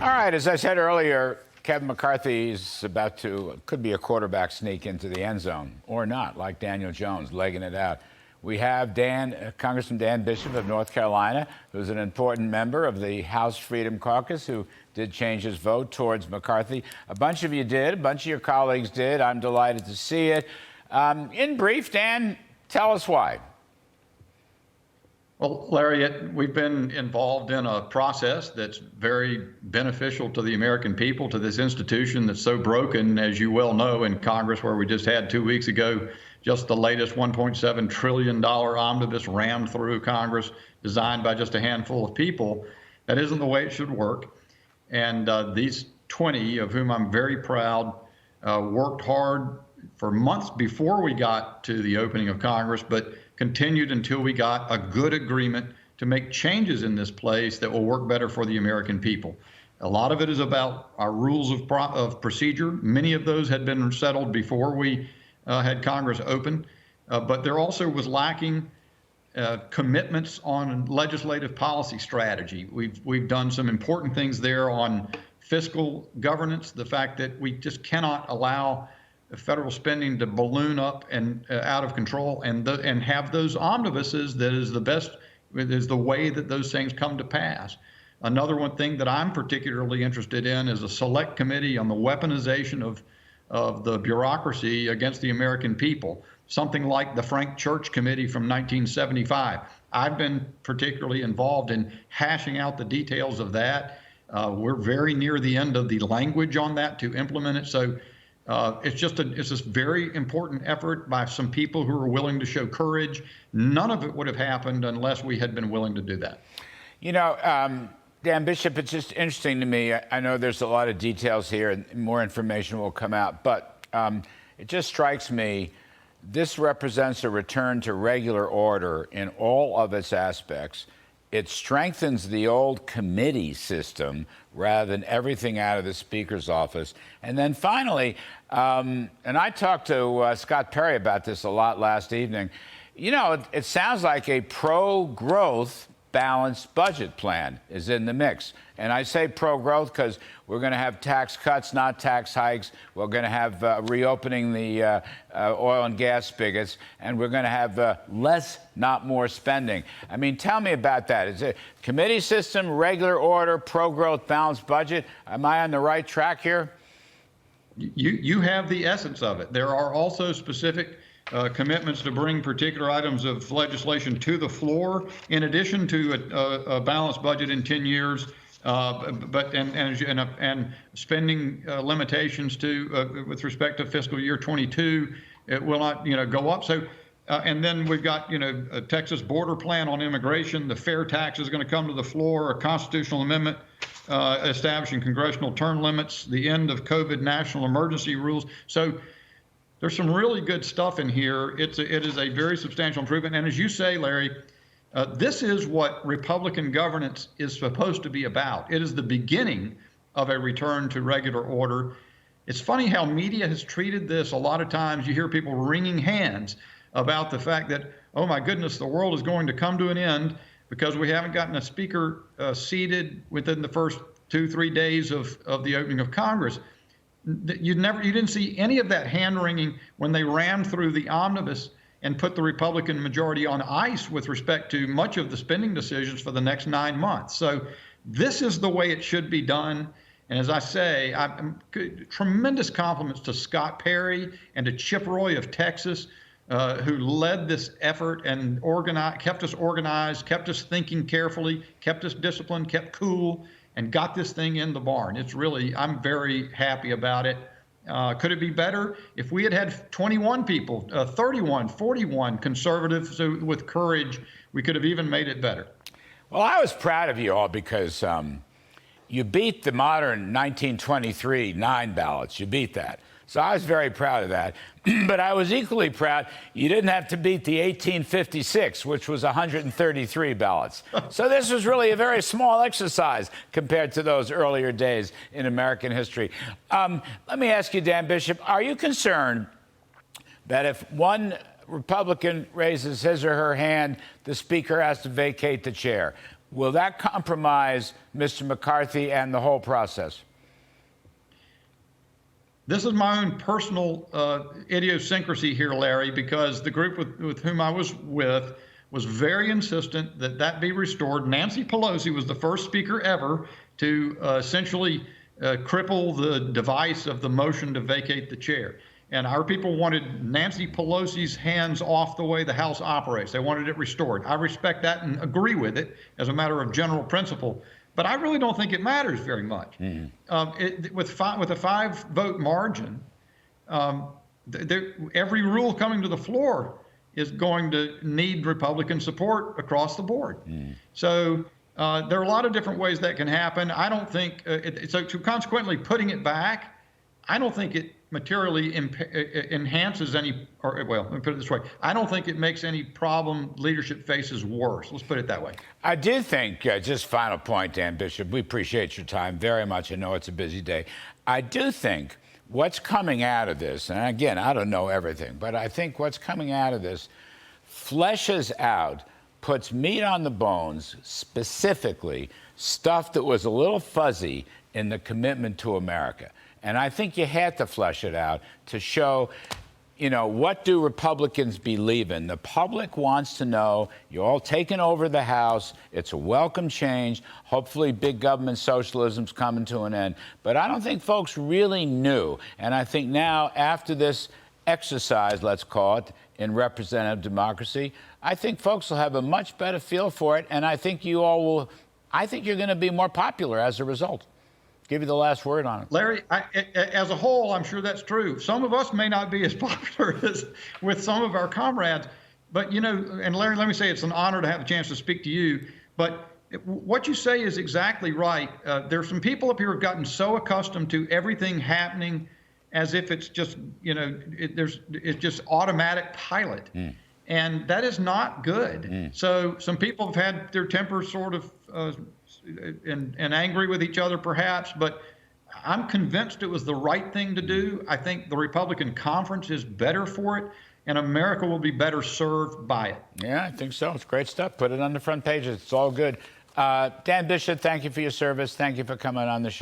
All right, as I said earlier, Kevin McCarthy is about to, could be a quarterback sneak into the end zone, or not, like Daniel Jones, legging it out. We have Congressman Dan Bishop of North Carolina, who's an important member of the House Freedom Caucus, who did change his vote towards McCarthy. A bunch of you did. A bunch of your colleagues did. I'm delighted to see it. In brief, Dan, tell us why. Well, Larry, we've been involved in a process that's very beneficial to the American people, to this institution that's so broken, as you well know, in Congress, where we just had 2 weeks ago, just the latest $1.7 trillion omnibus rammed through Congress, designed by just a handful of people. That isn't the way it should work. And these 20, of whom I'm very proud, worked hard for months before we got to the opening of Congress, but continued until we got a good agreement to make changes in this place that will work better for the American people. A lot of it is about our rules of procedure. Many of those had been settled before we had Congress open, but there also was lacking commitments on legislative policy strategy. We've done some important things there on fiscal governance, the fact that we just cannot allow federal spending to balloon up and out of control, and have those omnibuses. That is the way that those things come to pass. Another one thing that I'm particularly interested in is a select committee on the weaponization of the bureaucracy against the American people, something like the Frank Church Committee from 1975. I've been particularly involved in hashing out the details of that. We're very near the end of the language on that to implement it. So it's this very important effort by some people who are willing to show courage. None of it would have happened unless we had been willing to do that. You know, Dan Bishop, it's just interesting to me. I know there's a lot of details here and more information will come out, but it just strikes me this represents a return to regular order in all of its aspects. It strengthens the old committee system rather than everything out of the Speaker's office. And then finally, and I talked to Scott Perry about this a lot last evening, you know, it sounds like a pro-growth balanced budget plan is in the mix. And I say pro-growth because we're going to have tax cuts, not tax hikes. We're going to have reopening the oil and gas spigots, and we're going to have less, not more spending. I mean, tell me about that. Is it committee system, regular order, pro-growth, balanced budget? Am I on the right track here? You have the essence of it. There are also specific commitments to bring particular items of legislation to the floor, in addition to a balanced budget in 10 years, and spending limitations to with respect to fiscal year 22. It will not, go up. So, and then we've got, a Texas border plan on immigration. The fair tax is going to come to the floor. A constitutional amendment establishing congressional term limits. The end of COVID national emergency rules. So there's some really good stuff in here. It is a very substantial improvement. And as you say, Larry, this is what Republican governance is supposed to be about. It is the beginning of a return to regular order. It's funny how media has treated this. A lot of times you hear people wringing hands about the fact that, oh my goodness, the world is going to come to an end because we haven't gotten a speaker seated within the first 2-3 days of the opening of Congress. You didn't see any of that hand-wringing when they rammed through the omnibus and put the Republican majority on ice with respect to much of the spending decisions for the next 9 months. So this is the way it should be done. And as I say, tremendous compliments to Scott Perry and to Chip Roy of Texas, who led this effort and kept us organized, kept us thinking carefully, kept us disciplined, kept cool, and got this thing in the barn. It's really, I'm very happy about it. Could it be better? If we had 21 people, 31, 41 conservatives with courage, we could have even made it better. Well, I was proud of you all because you beat the modern 1923 9 ballots. You beat that. So I was very proud of that. But I was equally proud you didn't have to beat the 1856, which was 133 ballots. So this was really a very small exercise compared to those earlier days in American history. Let me ask you, Dan Bishop, are you concerned that if one Republican raises his or her hand, the Speaker has to vacate the chair? Will that compromise Mr. McCarthy and the whole process? This is my own personal idiosyncrasy here, Larry, because the group with whom I was with was very insistent that that be restored. Nancy Pelosi was the first speaker ever to essentially cripple the device of the motion to vacate the chair. And our people wanted Nancy Pelosi's hands off the way the House operates. They wanted it restored. I respect that and agree with it as a matter of general principle, but I really don't think it matters very much. With a 5-vote margin, every rule coming to the floor is going to need Republican support across the board. So there are a lot of different ways that can happen. I don't think, so consequently putting it back, I don't think it materially enhances any, or well, let me put it this way. I don't think it makes any problem leadership faces worse. Let's put it that way. I do think, just final point, Dan Bishop, we appreciate your time very much. I know it's a busy day. I do think what's coming out of this, and again, I don't know everything, but I think what's coming out of this fleshes out, puts meat on the bones, specifically stuff that was a little fuzzy in the commitment to America. And I think you had to flesh it out to show, you know, what do Republicans believe in? The public wants to know. You're all taking over the House. It's a welcome change. Hopefully big government socialism's coming to an end. But I don't think folks really knew. And I think now, after this exercise, let's call it, in representative democracy, I think folks will have a much better feel for it. And I think you all will, I think you're going to be more popular as a result. Give you the last word on it. Larry, as a whole, I'm sure that's true. Some of us may not be as popular as with some of our comrades, but, you know, and Larry, let me say it's an honor to have a chance to speak to you, but what you say is exactly right. There's some people up here who've gotten so accustomed to everything happening as if it's just, you know, it's just automatic pilot. And that is not good. So some people have had their tempers sort of and angry with each other perhaps, but I'm convinced it was the right thing to do. I think the Republican conference is better for it, and America will be better served by it. Yeah, I think so. It's great stuff. Put it on the front pages. It's all good. Dan Bishop, thank you for your service. Thank you for coming on the show.